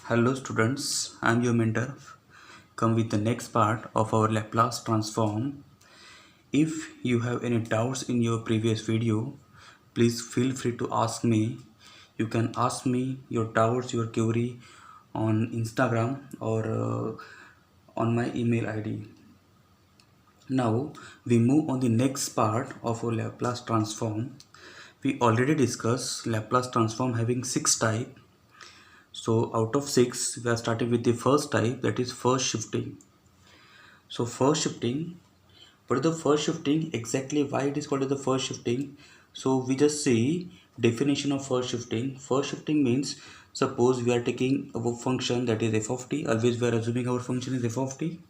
Hello students, I am your mentor. Come with the next part of our Laplace transform. If you have any doubts in your previous video, please feel free to ask me. You can ask me your doubts, your query on Instagram or on my email ID. Now we move on the next part of our Laplace transform. We already discussed Laplace transform having 6 types. So out of 6, we are starting with the first type, that is first shifting. So first shifting, what is the first shifting? Exactly why it is called as the first shifting? So we just see definition of first shifting. First shifting means, suppose we are taking a function that is f of t. Always we are assuming our function is f of t.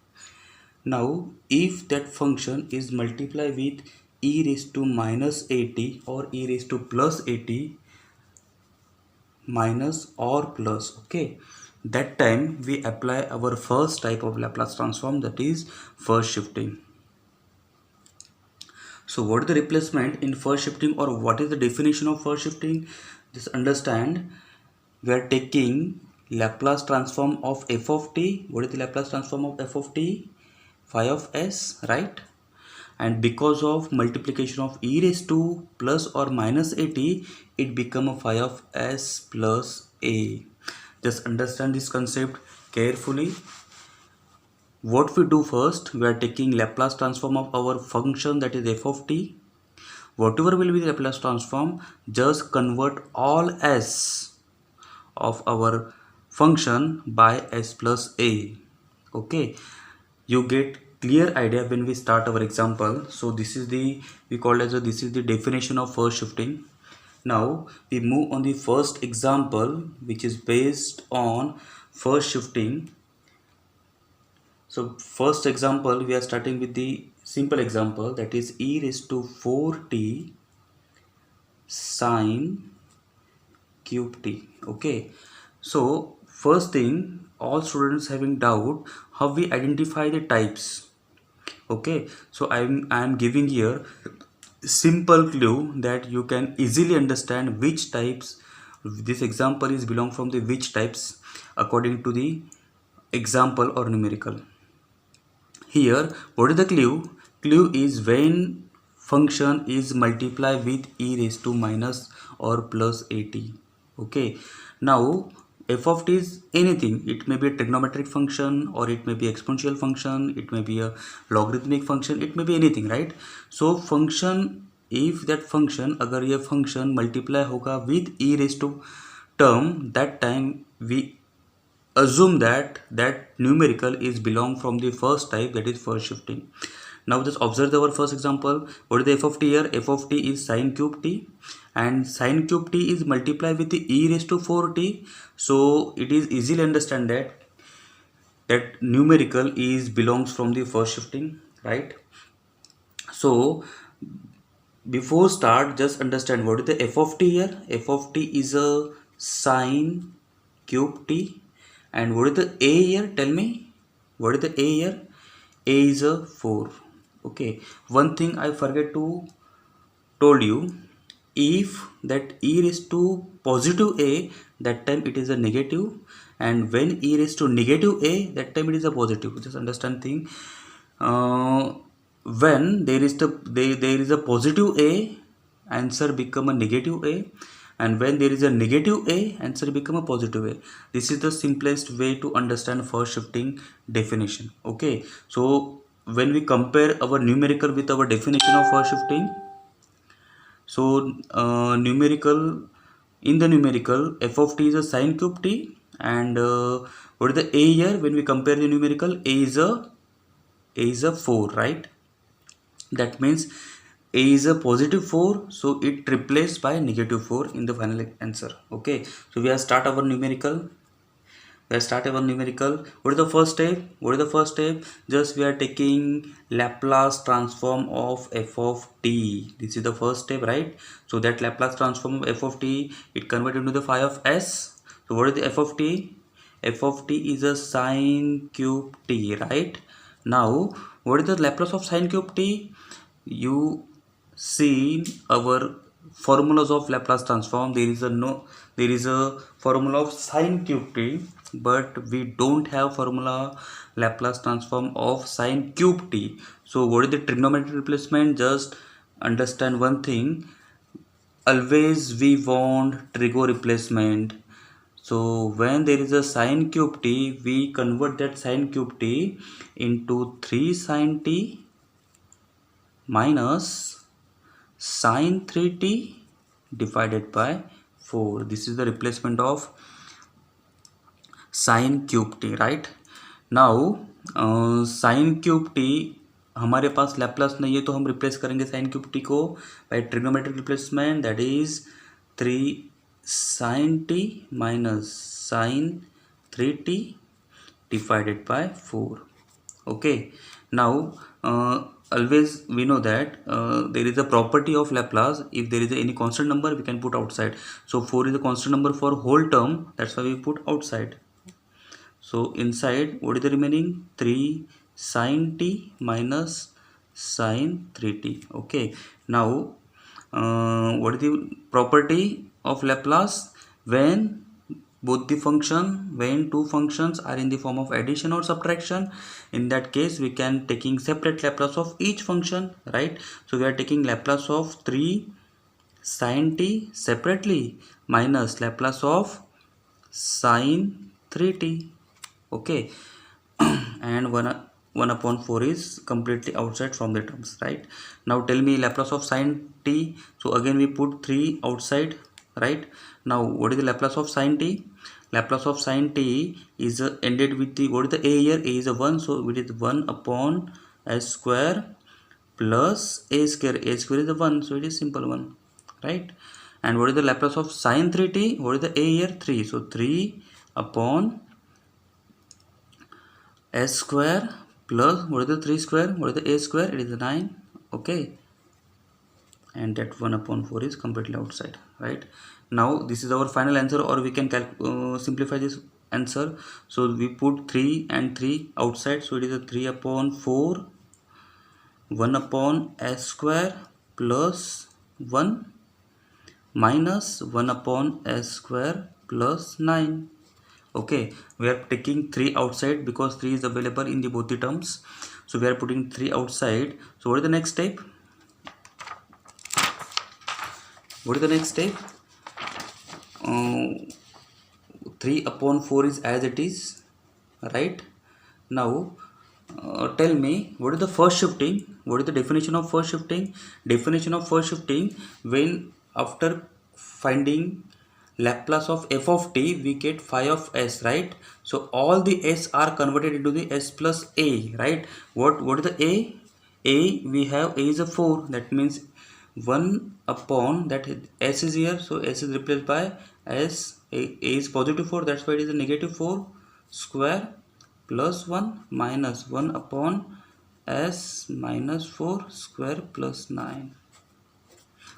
Now if that function is multiplied with e raised to minus at or e raised to plus at minus or plus, okay, that time we apply our first type of Laplace transform, that is first shifting. So what is the replacement in first shifting, or what is the definition of first shifting? Just understand, we are taking Laplace transform of f of t. What is the Laplace transform of f of t? Phi of s, right? And because of multiplication of e raised to plus or minus at, it become a phi of s plus a. Just understand this concept carefully. What we do first, we are taking Laplace transform of our function, that is f of t. Whatever will be the Laplace transform, just convert all s of our function by s plus a. Okay, you get clear idea when we start our example. So this is the, we call as a, this is the definition of first shifting. Now we move on the first example, which is based on first shifting. So first example, we are starting with the simple example, that is e raised to 4t sine cube t. Okay, so first thing, all students having doubt how we identify the types. Okay, so I'm giving here simple clue that you can easily understand which types this example is belong from, the which types according to the example or numerical. Here what is the clue? Clue is when function is multiplied with e raised to minus or plus at. Okay, now f of t is anything. It may be a trigonometric function, or it may be exponential function, it may be a logarithmic function, it may be anything, right? So function, if that function, अगर ये function multiply होगा with e raised to term, that time we assume that that numerical is belong from the first type, that is first shifting. Now just observe our first example. What is the f of t here? F of t is sine cube t, and sine cube t is multiplied with the e raised to 4t. So it is easily understand that numerical is belongs from the first shifting, right? So before start, just understand what is the f of t here. F of t is a sine cube t. And what is the a here? Tell me, what is the a here? A is a 4. Okay, one thing I forget to told you, if that e raised to positive a, that time it is a negative, and when e raised to negative a, that time it is a positive. Just understand thing, uh, when there is a positive a, answer become a negative a, and when there is a negative a, answer become a positive a. This is the simplest way to understand first shifting definition. Okay, so when we compare our numerical with our definition of first shifting, so numerical, in the numerical, f of t is a sine cube t, and what is the a here? When we compare the numerical, a is a 4, right? That means a is a positive 4, so it replaced by negative 4 in the final answer. Okay, so we have start our numerical. Let's start our numerical. What is the first step? What is the first step? Just we are taking Laplace transform of f of t. This is the first step, right? So that Laplace transform of f of t, it converted into the phi of s. So what is the f of t? F of t is a sine cube t, right? Now what is the Laplace of sine cube t? You see our formulas of Laplace transform. There is a formula of sine cube t, but we don't have formula Laplace transform of sine cube t. So what is the trigonometric replacement? Just understand one thing. Always we want trigo replacement. So when there is a sine cube t, we convert that sine cube t into 3 sine t minus sine 3t divided by 4. This is the replacement of sine cube t, right? Now sine cube t हमारे पास Laplace नहीं है, तो हम replace करेंगे sine cube T को by trigonometric replacement, that is 3 sin t minus sin 3t divided by 4. Okay, now always we know that there is a property of Laplace. If there is any constant number, we can put outside. So 4 is a constant number for whole term, that's why we put outside. So inside, what is the remaining? 3 sin t minus sin 3t. Okay, now what is the property of Laplace? When two functions are in the form of addition or subtraction, in that case we can taking separate Laplace of each function, right? So we are taking Laplace of 3 sin t separately minus Laplace of sin 3t. Okay, and 1 upon 4 is completely outside from the terms, right? Now tell me Laplace of sin t. So again we put 3 outside, right? Now what is the Laplace of sin t? Laplace of sin t is ended with the, what is the a here? A is a 1, so it is 1 upon s square plus a square. A square is a 1, so it is simple 1, right? And what is the Laplace of sin 3t? What is the a here? 3, so 3 upon s square plus, what is the 3 square? What is the a square? It is a 9. Okay, and that 1 upon 4 is completely outside, right? Now this is our final answer, or we can simplify this answer. So we put 3 and 3 outside, so it is a 3 upon 4 1 upon s square plus 1 minus 1 upon s square plus 9. Okay, we are taking 3 outside because 3 is available in the both the terms, so we are putting 3 outside. So what is the next step? uh, 3 upon 4 is as it is, right? Now tell me, what is the first shifting? What is the definition of first shifting? Definition of first shifting, when after finding Laplace of f of t, we get phi of s, right? So all the s are converted into the s plus a, right? What is the a? A, we have a is a 4, that means 1 upon that s is here, so s is replaced by s. A is positive 4, that's why it is a negative 4 square plus 1 minus 1 upon s minus 4 square plus 9.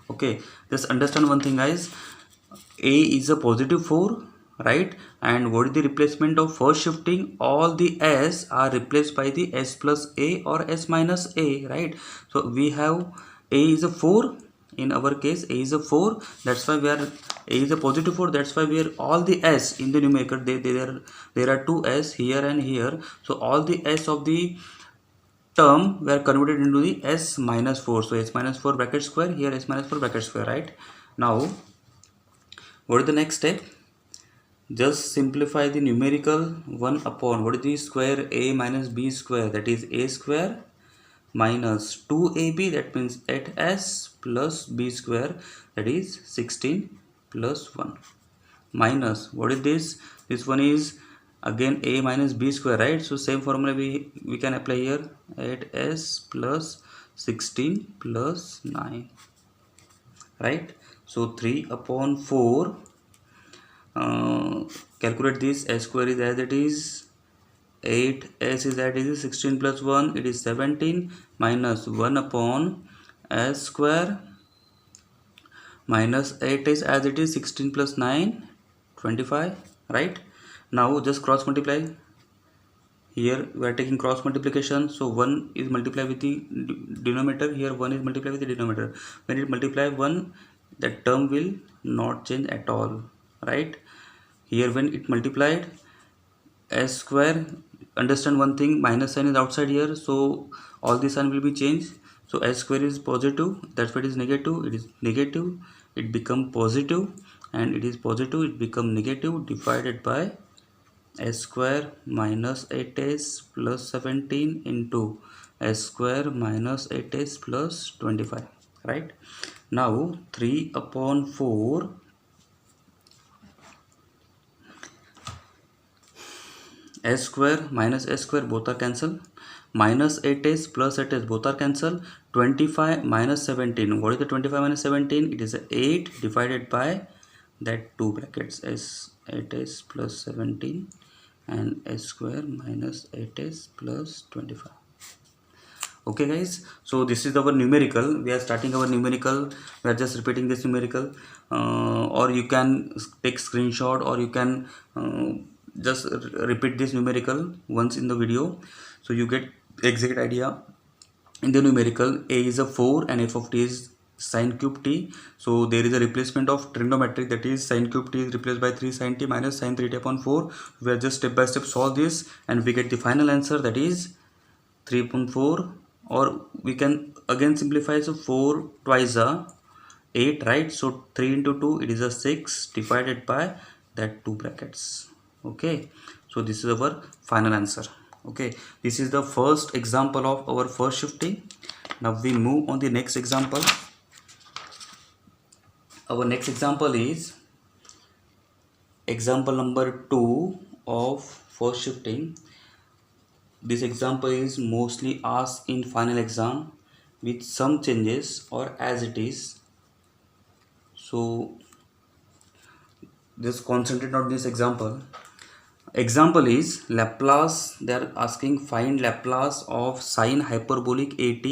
Okay, just understand one thing, guys. A is a positive 4, right? And what is the replacement of first shifting? All the s are replaced by the s plus a or s minus a, right? So we have a is a 4. In our case, a is a 4, that's why we are, a is a positive 4, that's why we are, all the s in the numerator, there are 2 s here and here, so all the s of the term were converted into the s minus 4, so s minus 4 bracket square, here s minus 4 bracket square, right? Now what is the next step? Just simplify the numerical. 1 upon, what is the square? A minus b square, that is a square minus 2ab, that means 8s plus b square, that is 16 plus 1, minus, what is this? This one is again a minus b square, right? So same formula we can apply here, 8s plus 16 plus 9, right? So 3 upon 4, calculate this, s square is as it is, 8s is as it is, 16 plus 1, it is 17, minus 1 upon s square minus 8 is as it is, 16 plus 9, 25, right? Now just cross multiply. Here we are taking cross multiplication, so 1 is multiplied with the denominator, here 1 is multiplied with the denominator. When it multiply 1, that term will not change at all, right? Here when it multiplied s square, understand one thing, minus sign is outside here, so all the sign will be changed. So s square is positive, that's why it is negative, it is negative, it become positive, and it is positive, it become negative, divided by s square minus 8s plus 17 into s square minus 8s plus 25, right? Now 3 upon 4 s square minus s square both are cancel, minus 8s plus 8s both are cancel, 25 minus 17, what is the 25 minus 17? It is 8 divided by that two brackets, s 8s plus 17 and s square minus 8s plus 25. Okay guys, so this is our numerical, we are starting our numerical, we are just repeating this numerical, or you can take screenshot, or you can just repeat this numerical once in the video, so you get exact idea. In the numerical, a is a 4 and f of t is sine cube t, so there is a replacement of trigonometric, that is sine cube t is replaced by 3 sine t minus sine 3t upon 4. We are just step by step solve this and we get the final answer, that is 3.4, or we can again simplify, so 4 twice a 8, right? So 3 into 2, it is a 6 divided by that two brackets. Okay, so this is our final answer. Okay, this is the first example of our first shifting. Now we move on the next example. Our next example is example number 2 of first shifting. This example is mostly asked in final exam with some changes or as it is. So just concentrate on this example. Example is Laplace, they are asking find Laplace of sine hyperbolic at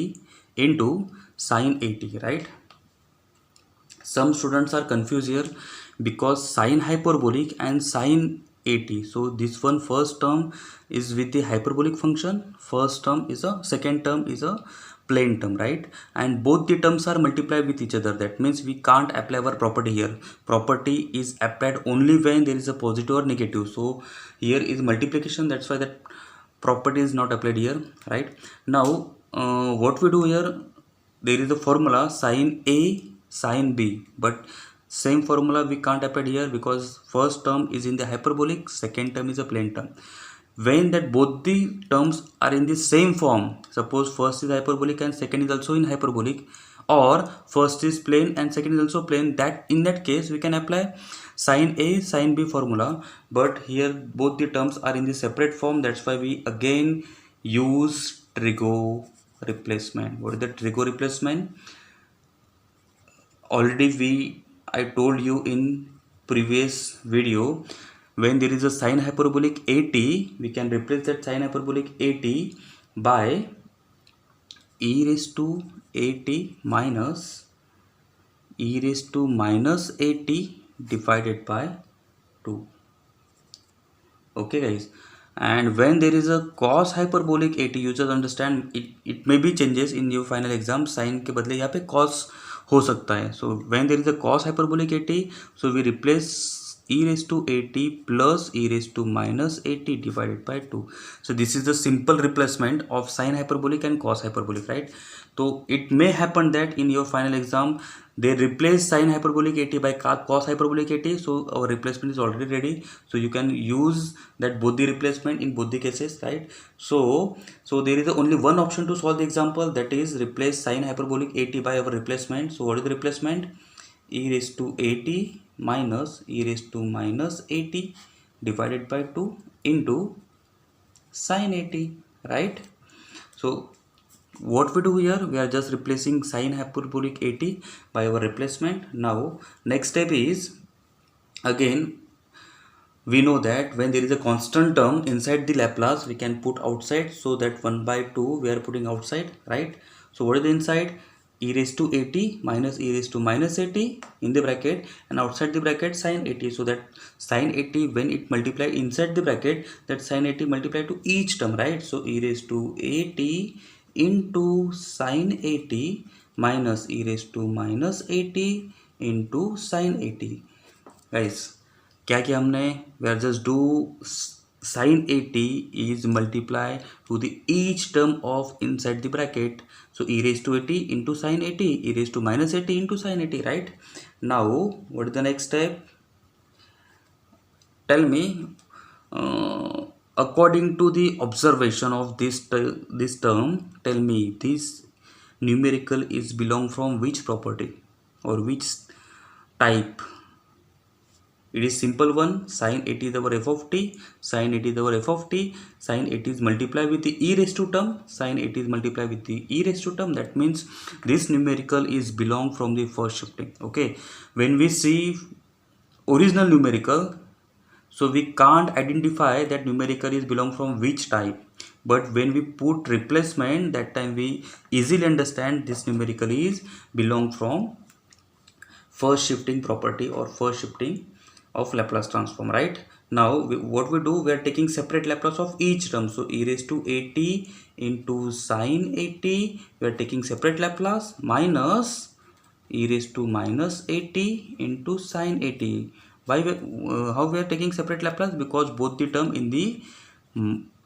into sine at, right? Some students are confused here because sine hyperbolic and sine at, so this one first term is with the hyperbolic function, first term is a, second term is a plane term, right? And both the terms are multiplied with each other, that means we can't apply our property here. Property is applied only when there is a positive or negative, so here is multiplication, that's why that property is not applied here, right? Now what we do here, there is a formula sine a sine b, but same formula we can't apply here because first term is in the hyperbolic, second term is a plane term. When that both the terms are in the same form, suppose first is hyperbolic and second is also in hyperbolic, or first is plane and second is also plane, that in that case we can apply sine a sine b formula. But here both the terms are in the separate form, that's why we again use trigo replacement. What is the trigo replacement? Already I told you in previous video, when there is a sine hyperbolic at, we can replace that sine hyperbolic at by e raised to at minus e raised to minus at divided by 2. Okay guys, and when there is a cos hyperbolic at, you just understand it may be changes in your final exam, sin के बदले यहाँ पे cos हो सकता है. So when there is a cos hyperbolic at, so we replace e raised to at plus e raised to minus at divided by 2. So this is the simple replacement of sin hyperbolic and cos hyperbolic, right? So it may happen that in your final exam they replace sin hyperbolic at by cos hyperbolic at, so our replacement is already ready, so you can use that both the replacement in both the cases, right? So there is only one option to solve the example, that is replace sin hyperbolic at by our replacement. So what is the replacement? E raised to at minus e raised to minus at divided by 2 into sin at, right? So what we do here, we are just replacing sine hyperbolic at by our replacement. Now next step is, again we know that when there is a constant term inside the Laplace, we can put outside, so that 1 by 2 we are putting outside, right? So what is the inside? E raised to at minus e raised to minus at in the bracket, and outside the bracket sine at, so that sine at when it multiplied inside the bracket, that sine at multiplied to each term, right? So e raised to at into sine at minus e raised to minus at into sin 80. guys, क्या किया हमने? we are just do sin 80 is multiply to the each term of inside the bracket. So e raised to 80 into sin 80, e raised to minus 80 into sin 80, right? Now what is the next step? Tell me, according to the observation of this term, tell me this numerical is belong from which property or which type? It is simple one. Sin 80 is our f of t. Sin 80 is our f of t. Sin 80 is multiplied with the e raised to term. Sin 80 is multiplied with the e raised to term. That means this numerical is belong from the first shifting. Okay. When we see original numerical, so we can't identify that numerical is belong from which type. But when we put replacement, that time we easily understand this numerical is belong from first shifting property or first shifting of Laplace transform, right? Now what we do, we are taking separate Laplace of each term. So e raised to 80 into sin 80, we are taking separate Laplace, minus e raised to minus 80 into sin 80. Why how we are taking separate Laplace? Because both the term in the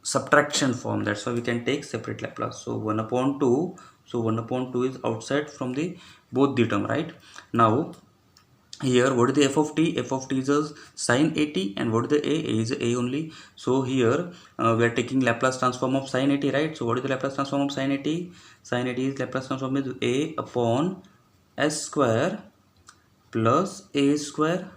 subtraction form, that's why we can take separate Laplace. So 1 upon 2, so 1 upon 2 is outside from the both the term, right? Now here what is the f of t? F of t is a sin 80, and what is the a is a only. So here we are taking Laplace transform of sin 80, right? So what is the Laplace transform of sin 80? Sin 80 is Laplace transform is a upon s square plus a square,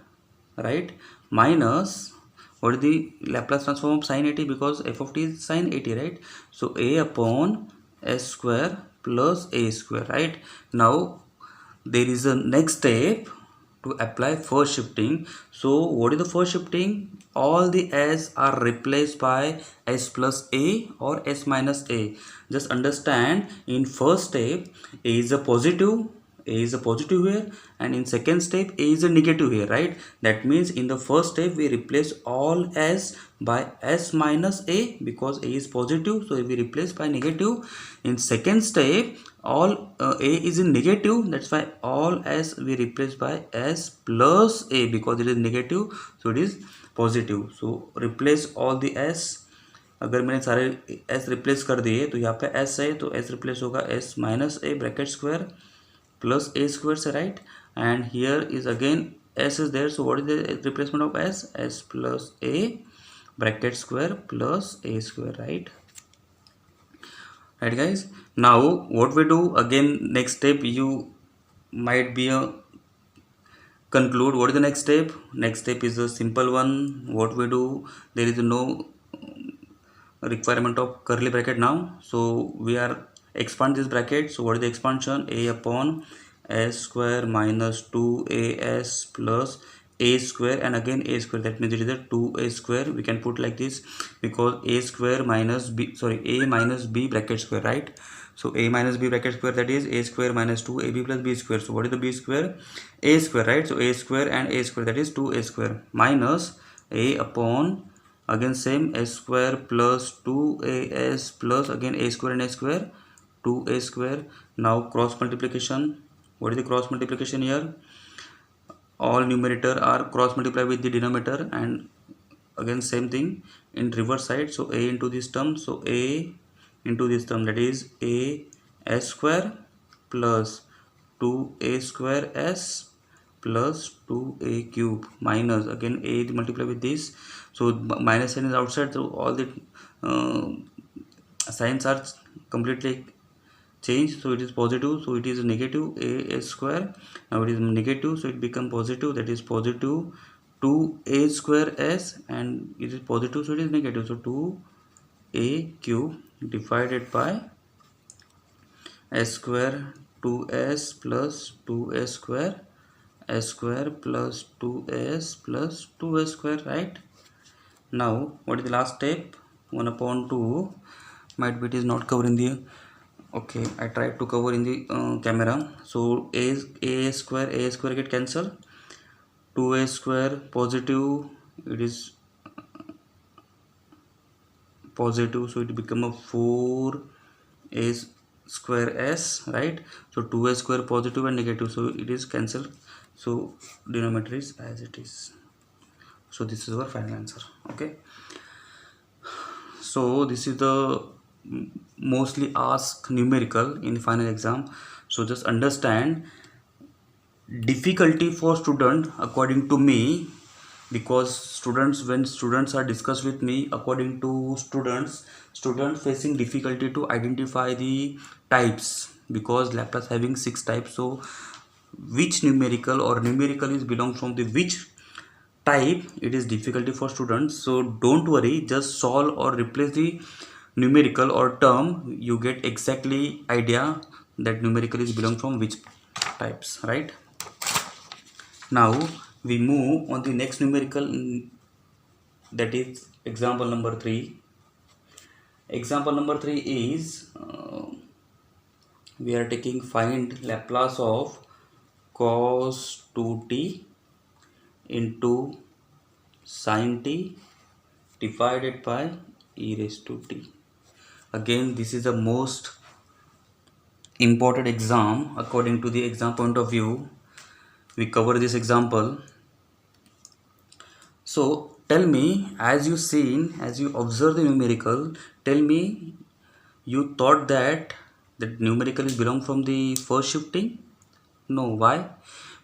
right? Minus what is the Laplace transform of sin 80? Because f of t is sin 80, right? So a upon s square plus a square, right? Now there is a next step to apply first shifting. So what is the first shifting? All the s are replaced by s plus a or s minus a. Just understand, in first step a is a positive, a is a positive here, and in second step a is a negative here, right? That means in the first step we replace all s by s minus a, because a is positive, so we replace by negative. In second step all a is in negative, that's why all s we replace by s plus a, because it is negative, so it is positive. So replace all the s. अगर मैंने सारे s replace कर दिए तो यहाँ पे s है, तो s रिप्लेस होगा s minus A bracket square plus a square से, right? And here is again s is there, so what is the replacement of s? S plus a bracket square plus a square, right? Right guys, now what we do again, next step you might be a conclude. What is the next step? Next step is a simple one. What we do, there is no requirement of curly bracket now, so we are expand this bracket. So what is the expansion? A upon s square minus 2as plus a square, and again a square, that means it is a 2a square. We can put like this because a square minus b, sorry, a minus b bracket square, right? So a minus b bracket square, that is a square minus 2ab plus b square. So what is the b square? A square, right? So a square and a square, that is 2a square, minus a upon again same s square plus 2as plus again a square and a square, 2a square. Now cross multiplication. What is the cross multiplication here? All numerator are cross multiplied with the denominator, and again same thing in reverse side. So a into this term, so a into this term, that is a s square plus 2a square s plus 2a cube, minus again a multiplied with this, so minus sign is outside, so all the signs are completely changed. So it is positive, so it is negative a s square. Now it is negative, so it become positive, that is positive 2a square s, and it is positive, so it is negative, so 2a cube divided by s square 2s plus 2s square, s square plus 2s plus 2s square, right? Now what is the last step? 1 upon 2, might be it is not covering the, okay, I tried to cover in the camera. So a square get cancel, 2a square positive, it is positive, so it become a 4 a square s, right? So 2s square positive and negative, so it is cancelled, so denominator is as it is. So this is our final answer. Okay, so this is the mostly asked numerical in the final exam. So just understand difficulty for student according to me, because students, when students are discussed with me, according to students facing difficulty to identify the types, because Laplace having 6 types. So which numerical or numerical is belong from the which type, it is difficulty for students. So don't worry, just solve or replace the numerical or term, you get exactly idea that numerical is belong from which types, right? Now we move on the next numerical, that is example number 3. Example number 3 is we are taking find Laplace of cos 2t into sin t divided by e raised to t. Again, this is the most important exam according to the exam point of view. We cover this example. So tell me, as you observe the numerical, tell me, you thought that the numerical is belong from the first shifting? No. Why?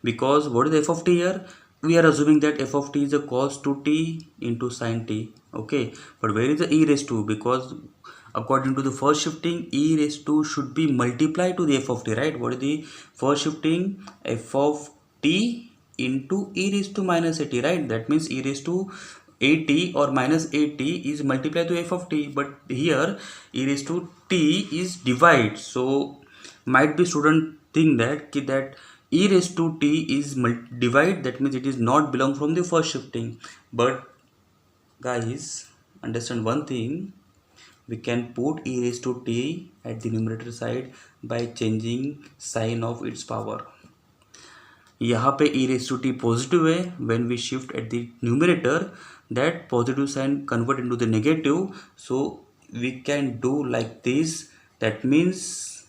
Because what is the f of t here? We are assuming that f of t is a cos 2t into sin t. Okay, but where is the e raised to? Because according to the first shifting, e raised to should be multiplied to the f of t, right? What is the first shifting? F of t into e raised to minus at, right? That means e raised to at or minus at is multiplied to f of t, but here e raised to t is divide. So might be student think that e raised to t is divide, that means it is not belong from the first shifting. But guys, understand one thing, we can put e raised to t at the numerator side by changing sign of its power. यहाँ पे e raised to t positive है, when we shift at the numerator, that positive sign convert into the negative. So we can do like this, that means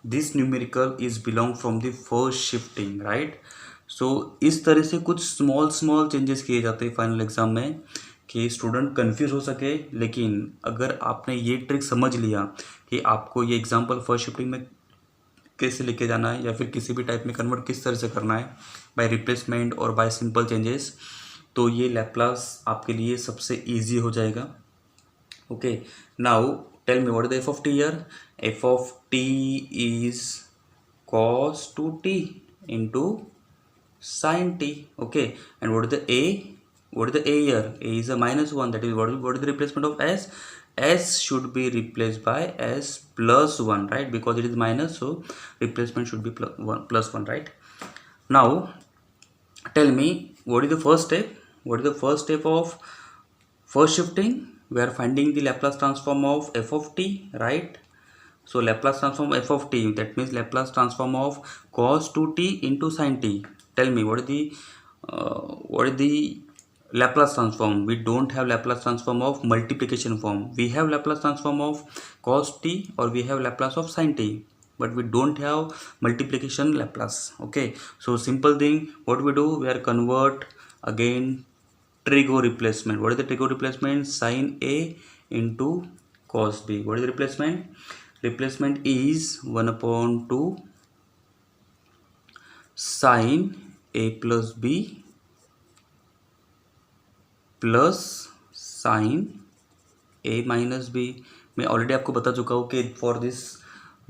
this numerical is belong from the first shifting, right? So इस तरह से कुछ small changes किए जाते हैं final exam में कि student confuse हो सके। लेकिन अगर आपने ये ट्रिक समझ लिया कि आपको ये एग्जाम्पल फर्स्ट शिफ्टिंग में कैसे लेके जाना है या फिर किसी भी टाइप में कन्वर्ट किस तरह से करना है, बाय रिप्लेसमेंट और बाय सिंपल चेंजेस, तो ये लैप्लास आपके लिए सबसे ईजी हो जाएगा। Okay, now tell me what is the f of t here? F of t is cos 2t into sin t. Okay, and what is the a? What is the a here? A is a minus 1. That is what is the replacement of s? S should be replaced by s plus 1, right? Because it is minus, so replacement should be plus 1, right? Now tell me, what is the first step? What is the first step of first shifting? We are finding the Laplace transform of f of t, right? So Laplace transform f of t, that means Laplace transform of cos 2t into sin t. Tell me, what is the Laplace transform? We don't have Laplace transform of multiplication form. We have Laplace transform of cos t or we have Laplace of sin t, but we don't have multiplication Laplace. Okay, so simple thing, what we do, we are convert again trigo replacement. What is the trigo replacement? Sin A into cos B. What is the replacement? Replacement is 1 upon 2 sin A plus B plus sin A minus B. मैं already आपको बता चुका हूँ कि for this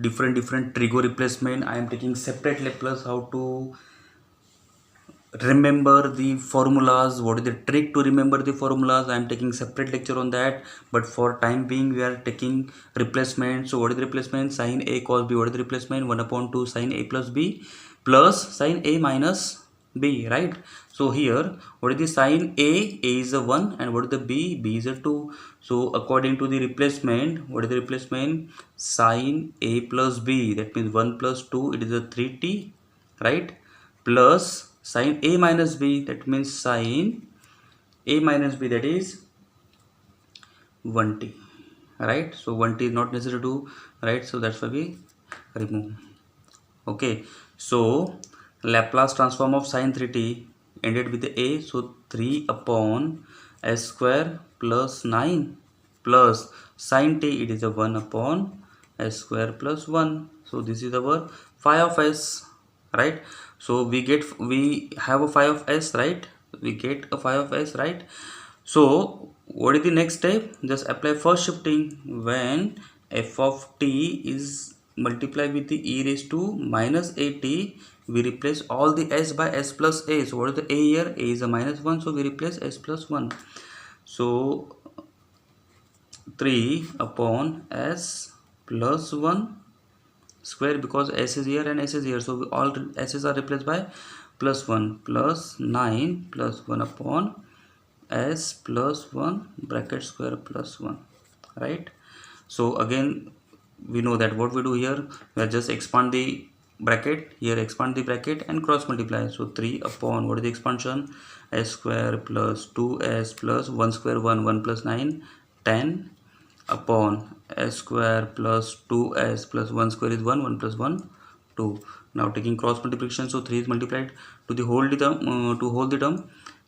different trigo replacement I am taking separate Laplace, how to remember the formulas, what is the trick to remember the formulas, I am taking separate lecture on that. But for time being we are taking replacement. So what is the replacement? Sin A cos B. What is the replacement? 1 upon 2 sin A plus B plus sin A minus B, right? So here what is the sin A? A is a 1, and what is the B? B is a 2. So according to the replacement, what is the replacement? Sin A plus B, that means 1 plus 2, it is a 3t, right? Plus sin A minus B, that means sin A minus B, that is 1t, right? So 1t is not necessary to write, so that's why we remove. Okay, so Laplace transform of sin 3t ended with a, so 3 upon s square plus 9 plus sin t, it is a 1 upon s square plus 1. So this is our phi of s, right? So we have a phi of s, right? We get a phi of s, right? So what is the next step? Just apply first shifting. When f of t is multiplied with the e raised to minus at, we replace all the s by s plus a. So what is the a here? A is a minus 1, so we replace s plus 1. So 3 upon s plus 1 square, because s is here and s is here, so all s's are replaced by plus 1, plus 9 plus 1 upon s plus 1 bracket square plus 1, right? So again we know that what we do here, we are just expand the bracket here, expand the bracket and cross multiply. So 3 upon, what is the expansion, s square plus 2s plus 1 square 1 plus 9 10 upon s square plus 2s plus 1 square is 1 plus 1 2. Now taking cross multiplication, so 3 is multiplied to the whole term,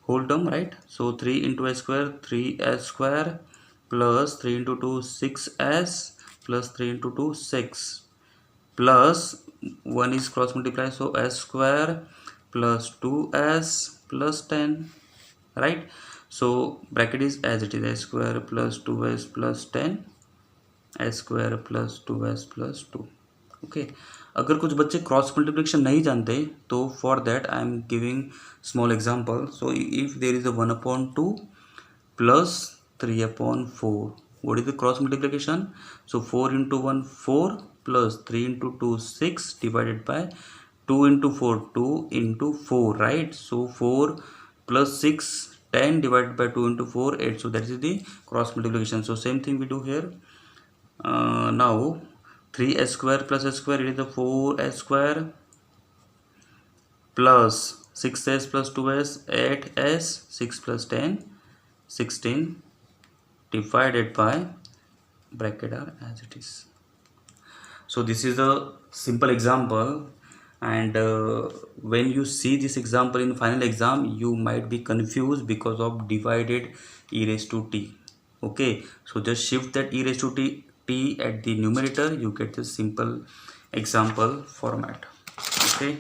whole term, right? So 3 into s square, 3s square plus 3 into 2 6s plus 3 into 2 6 plus 1 is cross multiply, so s square plus 2s plus 10, right? So bracket is as it is, s square plus 2s plus 10 s square plus 2s plus 2. Okay, अगर कुछ बच्चे cross multiplication नहीं जानते तो for that I am giving small example. So if there is a 1/2 plus 3/4, what is the cross multiplication? So 4 into 1 4 plus 3 into 2 6 divided by 2 into 4 2 into 4, right? So 4 plus 6 10 divided by 2 into 4 8. So that is the cross multiplication. So same thing we do here. Now 3s square plus s square, it is the 4s square plus 6s plus 2s 8s 6 plus 10 16 divided by bracket r as it is. So this is a simple example, and when you see this example in final exam you might be confused because of divided e raised to t. Okay, so just shift that e raised to t at the numerator, you get the simple example format. Okay,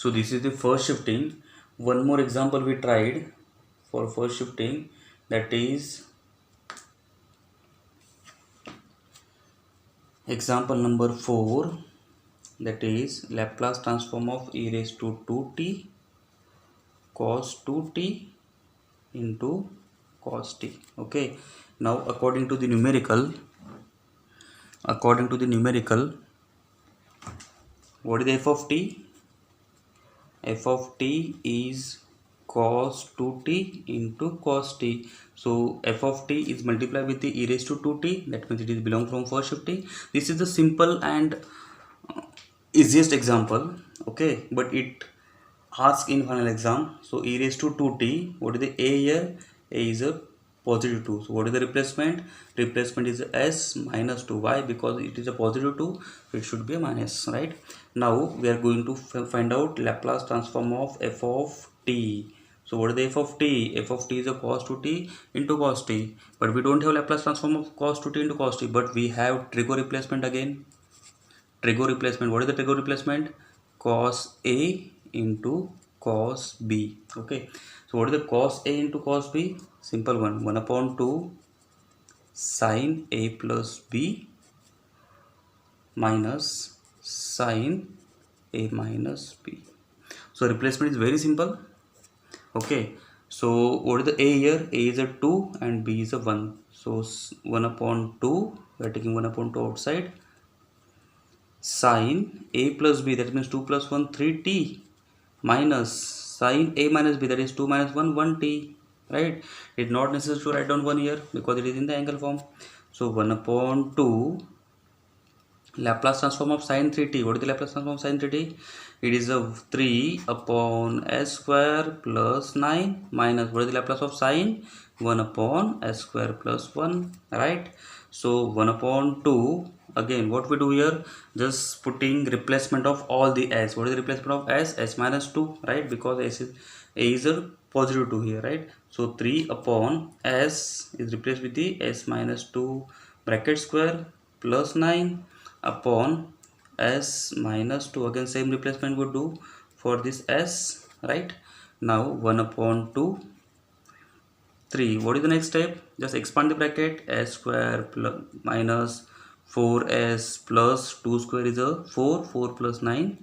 so this is the first shifting. One more example we tried for first shifting, that is example number 4, that is Laplace transform of e raised to 2t cos 2t into cos t. Okay, now according to the numerical, what is the f of t? F of t is cos 2t into cos t. So f of t is multiplied with the e raised to 2t, that means it is belong from first shifting. This is the simple and easiest example. Okay, but it asks in final exam. So e raised to 2t, what is the a here? A is a positive 2. So what is the replacement? Replacement is s minus 2. Why? Because it is a positive 2, so it should be a minus, right? Now we are going to find out Laplace transform of f of t. So what is the f of t? F of t is a cos 2t into cos t, but we don't have Laplace transform of cos 2t into cos t, but we have trigo replacement again. Trigo replacement, what is the trigo replacement? Cos a into cos b. Okay, so what is the cos a into cos b? Simple one, 1/2 sin a plus b minus sin a minus b. So replacement is very simple. Okay, so what is the a here? A is a 2 and b is a 1. So 1/2, we are taking 1/2 outside, sin a plus b, that means 2 plus 1 3t, minus sin a minus b, that is 2 minus 1 1t, right? It's not necessary to write down 1 here because it is in the angle form. So 1/2 Laplace transform of sin 3t. What is the Laplace transform of sin 3t? It is a 3 upon s square plus 9 minus, what is the Laplace of sin? 1 upon s square plus 1, right? So 1 upon 2, again what we do here, just putting replacement of all the s. What is the replacement of s? S minus 2, right? Because a is a positive 2 here, right? So 3 upon s is replaced with the s minus 2 bracket square plus 9 upon s minus 2. Again same replacement would do for this s, right? Now 1 upon 2, 3. What is the next step? Just expand the bracket. S square plus minus 4s plus 2 square is a 4. 4 plus 9,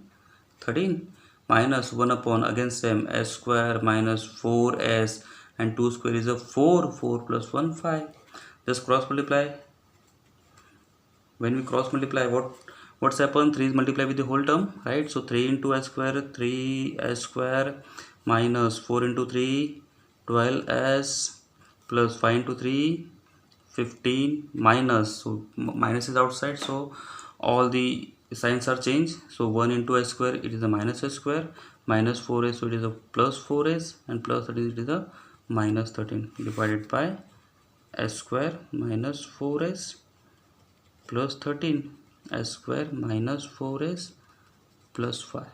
13. Minus 1 upon, again same, s square minus 4s and 2 square is a 4. 4 plus 1, 5. Just cross multiply. When we cross multiply, what's happened? 3 is multiplied with the whole term, right? So 3 into s square, 3s square minus 4 into 3, 12s plus 5 into 3, 15 minus, so minus is outside, so all the signs are changed. So 1 into s square, it is a minus s square, minus 4s, so it is a plus 4s, and plus 13, it is a minus 13, divided by s square minus 4s plus 13, s square minus 4s plus 5.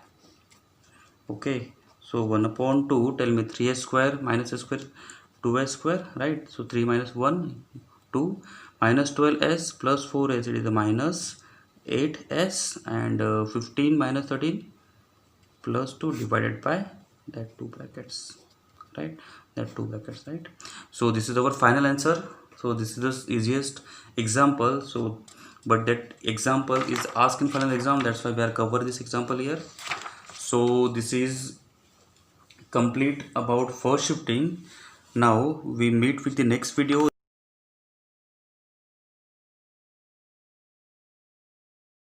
Okay, so 1 upon 2, tell me, 3s square minus s square, 2s square, right? So 3 minus 1, 2, minus 12s plus 4s, it is a minus 8s, and 15 minus 13 plus 2, divided by that two brackets, right? That two brackets, right? So this is our final answer. So this is the easiest example. So but that example is asked in final exam, that's why we are cover this example here. So this is complete about first shifting. Now we meet with the next video.